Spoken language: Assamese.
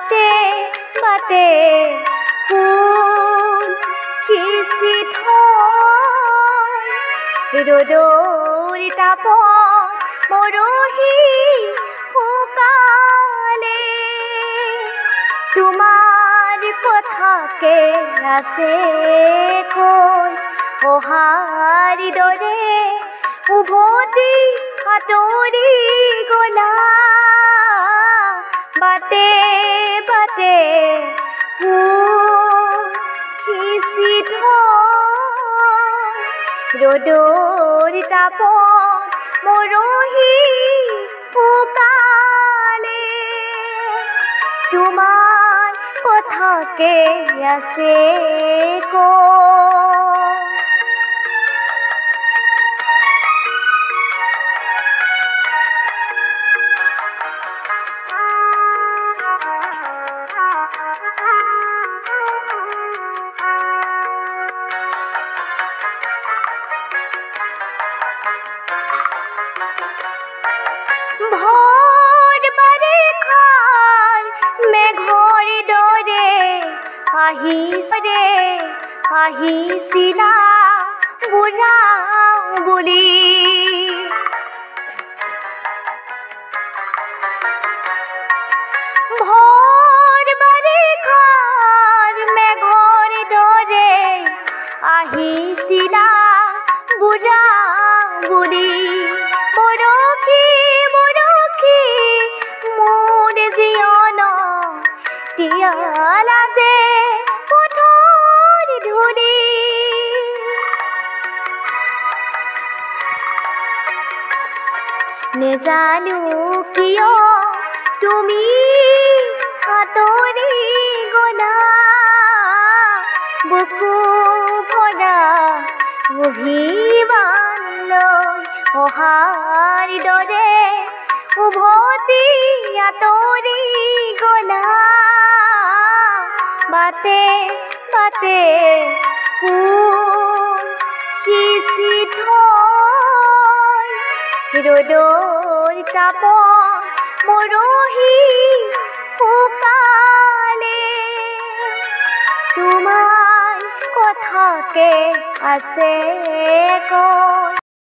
বাটে বাটে ফুল সিঁচি থৈ ৰ'দৰ তাপত মৰহি শুকালে তোমাৰ কথাকে আছে কৈ অহাৰ দৰে উভতি আঁতৰি গলা বাটে বাটে ফুল সিঁচি থৈ ৰ'দৰ তাপত মৰহি শুকালে তোমাৰ কথাকে আছে কৈ ভৰ বাৰিষাৰ মেঘৰ দৰে আহিছিলা বুঢ়া বুলি ভৰ বাৰিষাৰ মেঘৰ দৰে আহিছিলা বুঢ়া বুলি বৰশী বৰশী মোৰ জীৱন তিয়ালা যে পথৰ ধূলি নেজানো কিয় তুমি আঁতৰি গলা বুকু ভৰা অভিমান লৈ অহাৰ দৰে উভতি আঁতৰি গলা বাটে বাটে ফুল সিঁচি থৈ ৰ'দৰ তাপত মৰহি শুকালে তোমাৰ কথাকে আছে কৈ